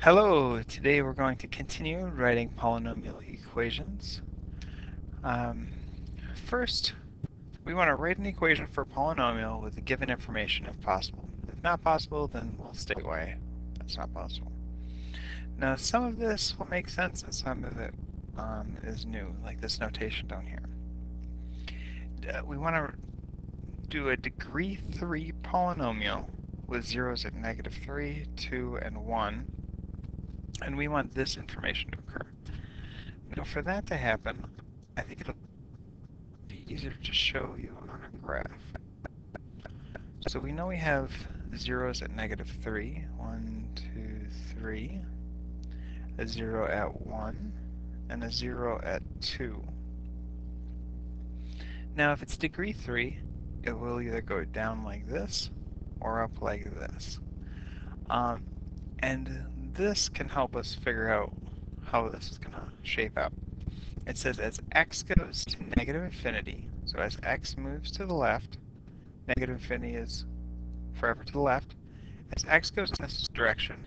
Hello, today we're going to continue writing polynomial equations. Um, First, we want to write an equation for a polynomial with the given information if possible. If not possible, then we'll stay away. That's not possible. Now, some of this will make sense and some of it is new, like this notation down here. We want to do a degree 3 polynomial with zeros at -3, 2, and 1. And we want this information to occur. Now, for that to happen, I think it'll be easier to show you on a graph. So we know we have zeros at -3, 1, 2, 3, a 0 at 1, and a 0 at 2. Now, if it's degree 3, it will either go down like this or up like this. And this can help us figure out how this is going to shape out. It says as x goes to -infinity, so as x moves to the left, -infinity is forever to the left. As x goes in this direction,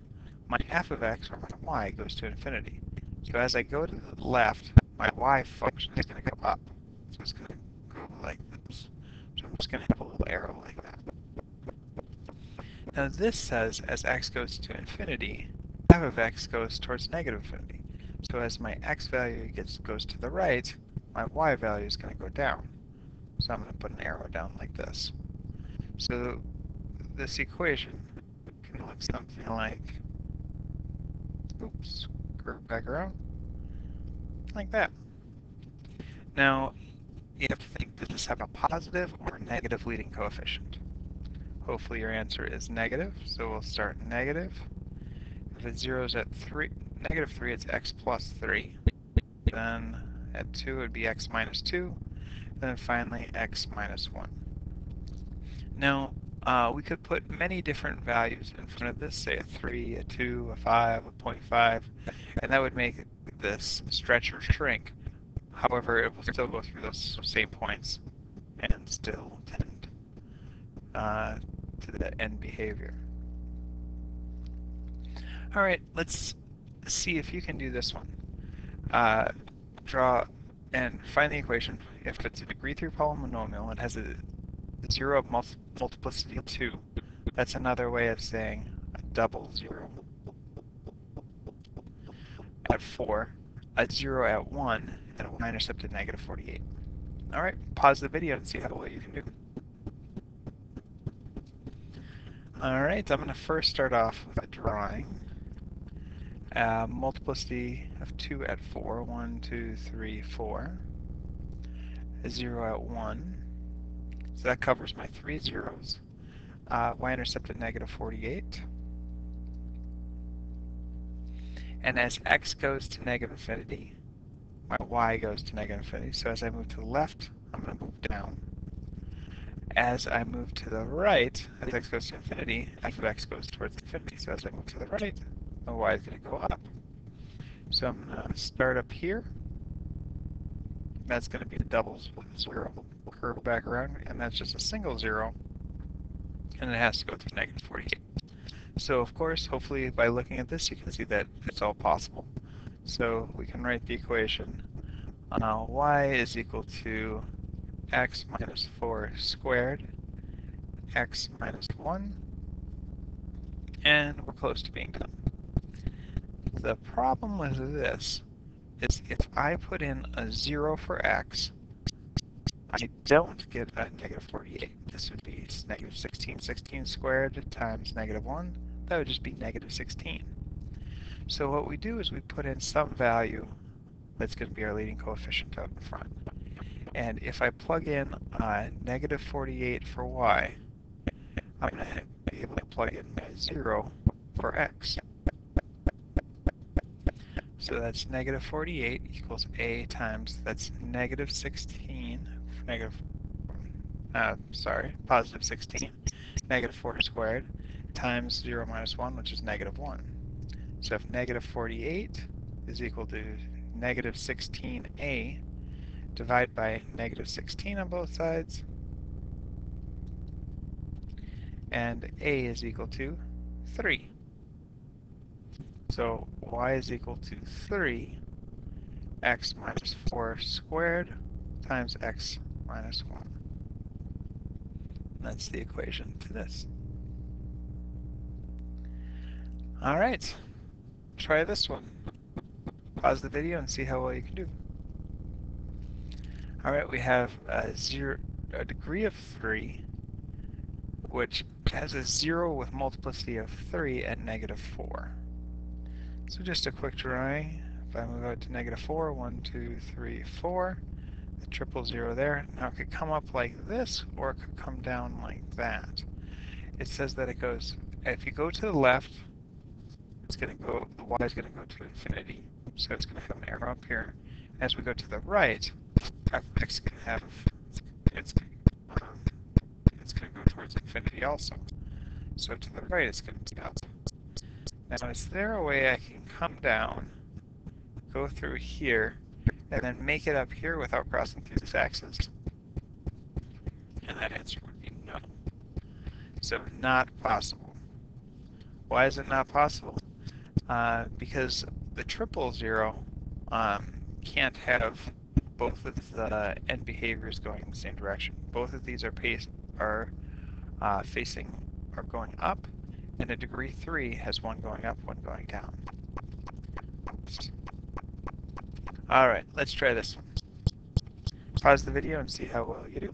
my f of x, or my y, goes to infinity. So as I go to the left, my y function is going to go up. So it's going to go like this. So I'm just going to have a little arrow like that. Now this says as x goes to infinity, f of x goes towards -infinity. So as my x value goes to the right, my y value is going to go down. So I'm going to put an arrow down like this. So this equation can look something like, oops, curve back around, like that. Now, you have to think, does this have a positive or negative leading coefficient? Hopefully your answer is negative, so we'll start negative. If it's zeros at -3, it's x plus 3. Then at 2, it would be x minus 2. Then finally, x minus 1. Now, we could put many different values in front of this, say a 3, a 2, a 5, a 0.5, and that would make this stretch or shrink. However, it will still go through those same points and still tend to the end behavior. All right, let's see if you can do this one. Draw and find the equation. If it's a degree 3 polynomial, it has a 0 of multiplicity 2. That's another way of saying a double 0. At 4, a 0 at 1, and a y-intercept at -48. All right, pause the video and see how well you can do. All right, I'm going to first start off with a drawing. Multiplicity of 2 at 4, 1, 2, 3, 4. A 0 at 1. So that covers my 3 zeros. Y-intercept at -48. And as x goes to -infinity, my y goes to -infinity. So as I move to the left, I'm going to move down. As I move to the right, as x goes to infinity, f of x goes towards infinity. So as I move to the right, my y is going to go up. So I'm going to start up here. That's going to be the doubles with 0. Curve back around, and that's just a single 0. And it has to go through -48. So of course, hopefully by looking at this, you can see that it's all possible. So we can write the equation. Y is equal to x minus 4 squared, x minus 1, and we're close to being done. The problem with this is if I put in a 0 for x, I don't get a -48. This would be -16. 16 squared times -1. That would just be -16. So what we do is we put in some value that's going to be our leading coefficient out in front. And if I plug in -48 for y, I'm going to be able to plug in 0 for x. So that's -48 equals a times, that's -16, positive 16, -4 squared, times 0 minus 1, which is -1. So if -48 is equal to -16a, divide by -16 on both sides, and a is equal to 3. So y is equal to 3 x minus 4 squared times x minus 1. That's the equation to this. All right, try this one. Pause the video and see how well you can do. All right, we have a degree of 3, which has a 0 with multiplicity of 3 at negative 4. So just a quick drawing. If I move out to negative 4, 1, 2, 3, 4, the triple 0 there. Now it could come up like this, or it could come down like that. It says that it goes, if you go to the left, it's going to go, the y is going to go to infinity. So it's going to have an arrow up here. As we go to the right, fx is going to have, it's going to go towards infinity also. So to the right, it's going to be up. Now, is there a way I can come down, go through here, and then make it up here without crossing through this axis? And that answer would be no. So not possible. Why is it not possible? Because the triple 0 can't have both of the end behaviors going in the same direction. Both of these are going up, and a degree 3 has one going up, one going down. Oops. All right, let's try this one. Pause the video and see how well you do.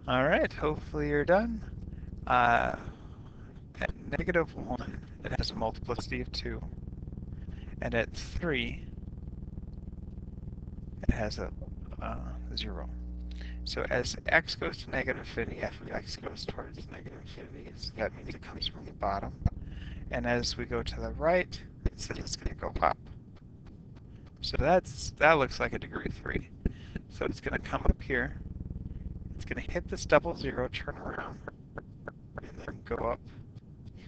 All right, hopefully you're done. At negative 1, it has a multiplicity of 2. And at 3, it has a 0. So as x goes to negative infinity, f of x goes towards negative infinity. So that means it comes from the bottom. And as we go to the right, it says it's going to go up. So that looks like a degree 3. So it's going to come up here. It's going to hit this double 0, turn around, and then go up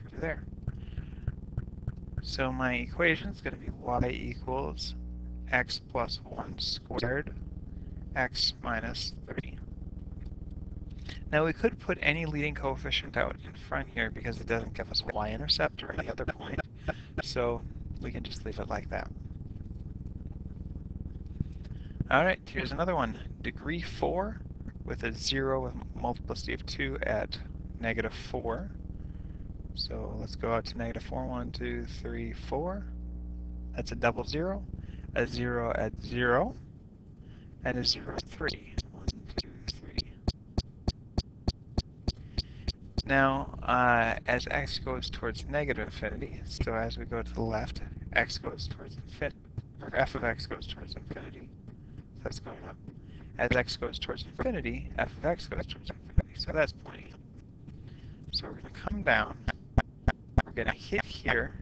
through there. So my equation is going to be y equals x plus 1 squared, x minus 3. Now we could put any leading coefficient out in front here because it doesn't give us a y-intercept or any other point. So we can just leave it like that. All right, here's another one. Degree 4 with a 0 with multiplicity of 2 at negative 4. So let's go out to negative 4. 1, 2, 3, 4. That's a double 0. A 0 at 0. And a 0 at 3. 1, 2, 3. Now, as x goes towards negative infinity, so as we go to the left, x goes towards infinity, or f of x goes towards infinity. So that's going up. As x goes towards infinity, f of x goes towards infinity. So that's pointing up. So we're going to come down. We're going to hit here,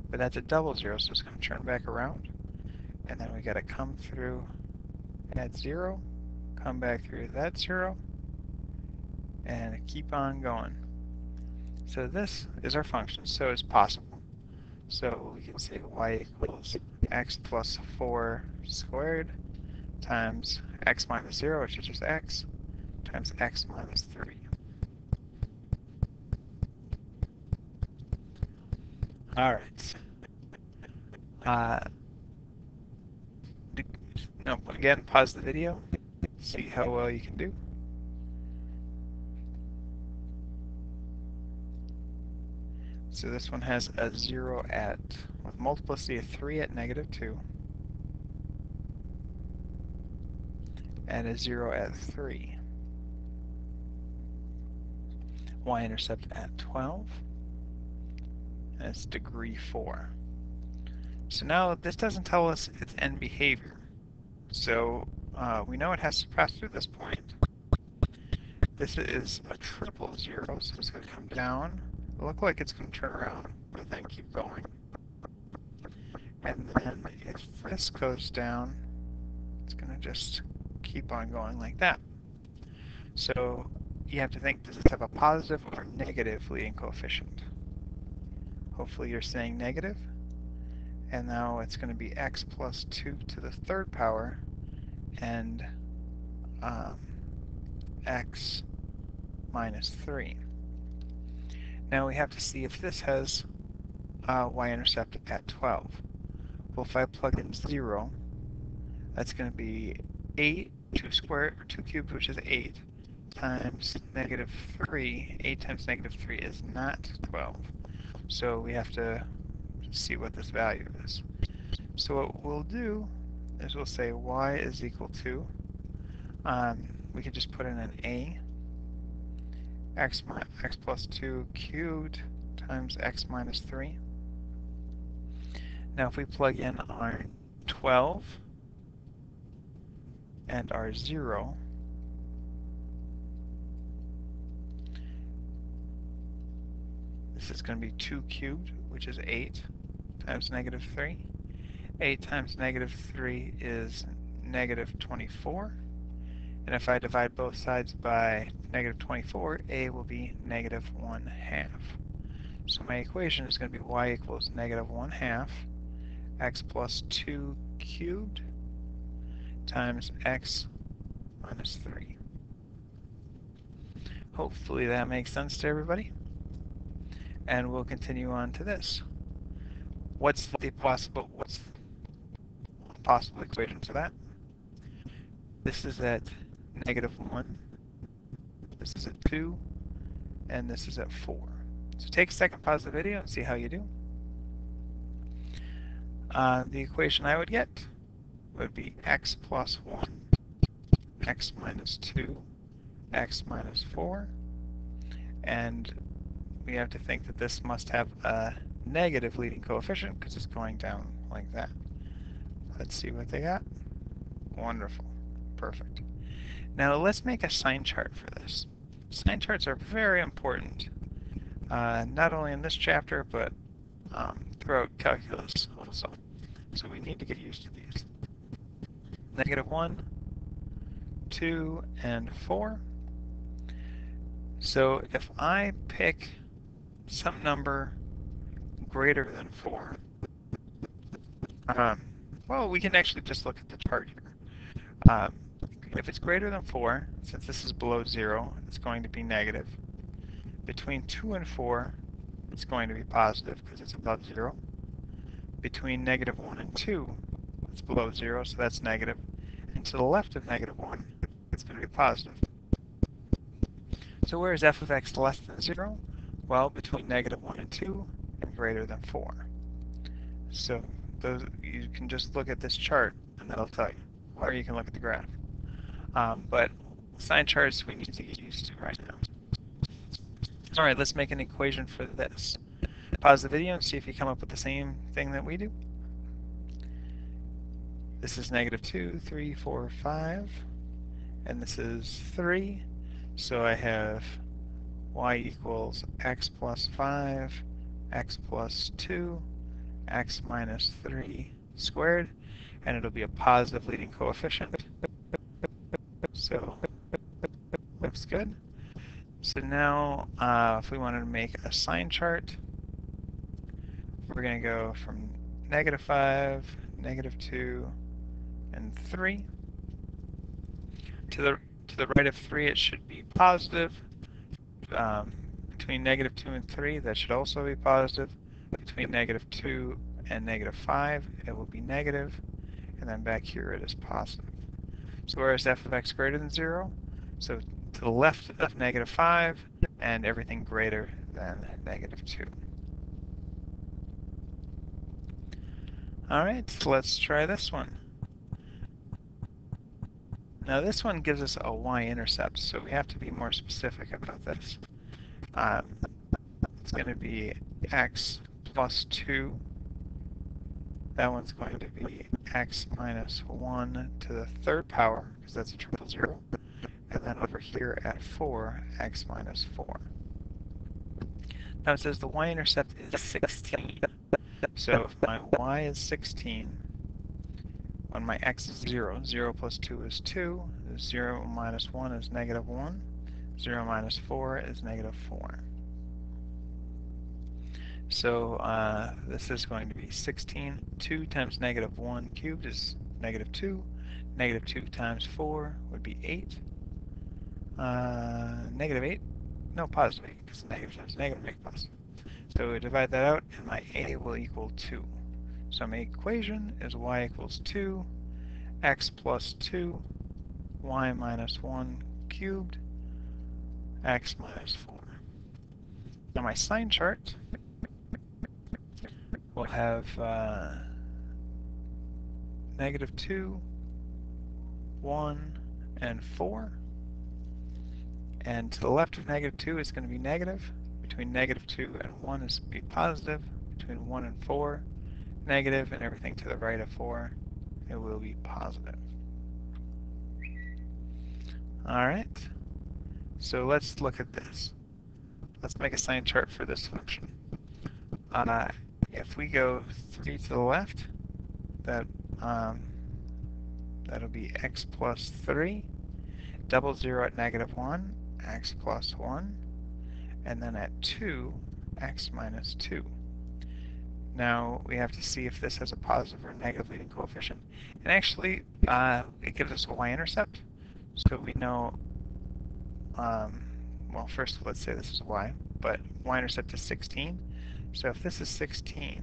but that's a double 0, so it's going to turn back around. And then we got to come through at 0, come back through that 0, and keep on going. So this is our function, so it's possible. So we can say y equals x plus 4 squared times x minus 0, which is just x, times x minus 3. All right. No, again, pause the video, see how well you can do. So this one has a 0 with multiplicity of 3 at negative 2, and a 0 at 3. Y-intercept at 12, and it's degree 4. So now this doesn't tell us its end behavior. So we know it has to pass through this point. This is a triple 0, so it's going to come down. It'll look like it's going to turn around, but then keep going. And then if this goes down, it's going to just keep on going like that. So you have to think, does it have a positive or negative leading coefficient? Hopefully you're saying negative. And now it's going to be x plus 2 to the third power and x minus 3. Now we have to see if this has y-intercept at 12. Well, if I plug in 0, that's going to be 8, 2 squared, or 2 cubed, which is 8, times negative 3. 8 times negative 3 is not 12. So we have to see what this value is. So what we'll do is we'll say y is equal to, we can just put in an a, x plus 2 cubed times x minus 3. Now if we plug in our 12 and our 0, this is going to be 2 cubed, which is 8, times negative 3. 8 times negative 3 is negative 24. And if I divide both sides by negative 24, a will be negative 1/2. So my equation is going to be y equals negative 1/2 x plus 2 cubed times x minus 3. Hopefully that makes sense to everybody. And we'll continue on to this. What's the possible equation for that? This is at negative 1, this is at 2, and this is at 4. So take a second, pause the video, and see how you do. The equation I would get would be x plus 1, x minus 2, x minus 4, and we have to think that this must have a negative leading coefficient because it's going down like that. Let's see what they got. Wonderful. Perfect. Now let's make a sign chart for this. Sign charts are very important, not only in this chapter, but throughout calculus also. So we need to get used to these. Negative 1, 2, and 4. So if I pick some number greater than 4, well, we can actually just look at the chart here. If it's greater than 4, since this is below 0, it's going to be negative. Between 2 and 4, it's going to be positive because it's above 0. Between negative 1 and 2, it's below 0, so that's negative. And to the left of negative 1, it's going to be positive. So where is f of x less than 0? Well, between negative 1 and 2 and greater than 4. So you can just look at this chart and that'll tell you. Or you can look at the graph. But sign charts we need to get used to right now. All right, let's make an equation for this. Pause the video and see if you come up with the same thing that we do. This is negative 2, 3, 4, 5, and this is 3. So I have y equals x plus 5, x plus 2, x minus 3 squared, and it'll be a positive leading coefficient. So looks good. So now if we wanted to make a sign chart, we're going to go from negative 5, negative 2, and 3. To the right of 3, it should be positive. Between negative 2 and 3, that should also be positive. Between negative 2 and negative 5, it will be negative. And then back here, it is positive. So where is f of x greater than 0? So to the left of negative 5, and everything greater than negative 2. All right, so let's try this one. Now this one gives us a y-intercept, so we have to be more specific about this. It's going to be x plus 2. That one's going to be x minus 1 to the third power, because that's a triple zero. And then over here at 4, x minus 4. Now it says the y-intercept is 16. So if my y is 16, when my x is 0, 0 plus 2 is 2, 0 minus 1 is negative 1, 0 minus 4 is negative 4. So this is going to be 16. 2 times negative 1 cubed is negative 2. Negative 2 times 4 would be 8. Negative 8. no, positive, because negative times negative make positive. So we divide that out, and my a will equal 2. So my equation is y equals 2, x plus 2, y minus 1 cubed, x minus 4. Now my sign chart will have negative 2, 1, and 4. And to the left of negative 2 is going to be negative. Between negative 2 and 1 is going to be positive. Between 1 and 4, negative, and everything to the right of 4, it will be positive. Alright, so let's look at this. Let's make a sign chart for this function. If we go 3 to the left, that'll be x plus 3, double 0 at negative 1, x plus 1, and then at 2, x minus 2. Now we have to see if this has a positive or negative leading coefficient. And actually, it gives us a y-intercept. So we know, well, first let's say this is y, but y-intercept is 16. So if this is 16,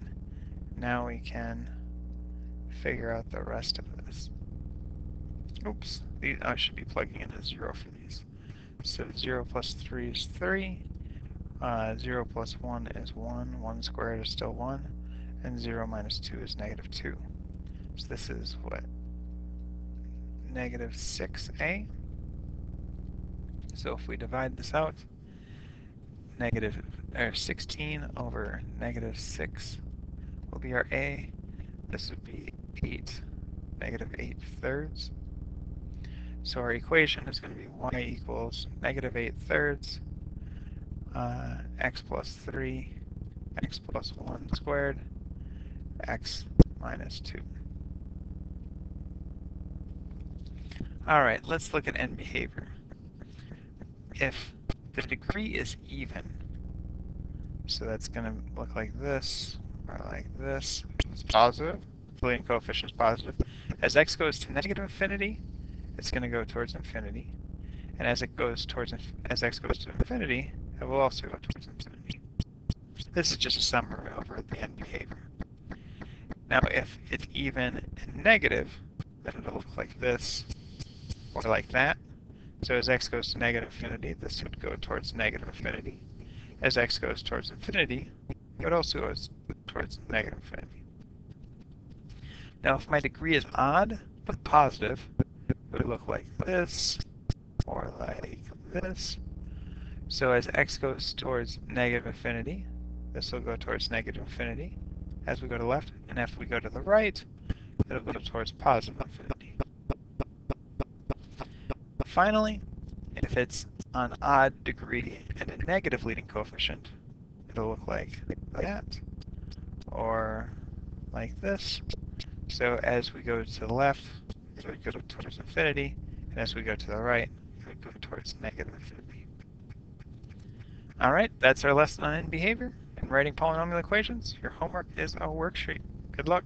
now we can figure out the rest of this. Oops, I should be plugging in a 0 for these. So 0 plus 3 is 3. 0 plus 1 is 1. 1 squared is still 1. And 0 minus 2 is negative 2. So this is what? Negative 6a. So if we divide this out, 16 over negative 6 will be our a. This would be 8, negative 8 thirds. So our equation is going to be y equals negative 8 thirds, x plus 3, x plus 1 squared, x minus 2. Alright, let's look at end behavior. If the degree is even, so that's going to look like this, or like this, it's positive, the leading coefficient is positive. As x goes to negative infinity, it's going to go towards infinity. And as x goes to infinity, it will also go towards infinity. This is just a summary over the end behavior. Now, if it's even and negative, then it'll look like this, or like that. So as x goes to negative infinity, this would go towards negative infinity. As x goes towards infinity, it also goes towards negative infinity. Now, if my degree is odd but positive, it would look like this, or like this. So as x goes towards negative infinity, this will go towards negative infinity as we go to the left, and if we go to the right, it'll go towards positive infinity. Finally, if it's an odd degree and a negative leading coefficient, it'll look like that, or like this. So as we go to the left, it would go towards infinity, and as we go to the right, it would go towards negative infinity. Alright, that's our lesson on end behavior and writing polynomial equations. Your homework is a worksheet. Good luck.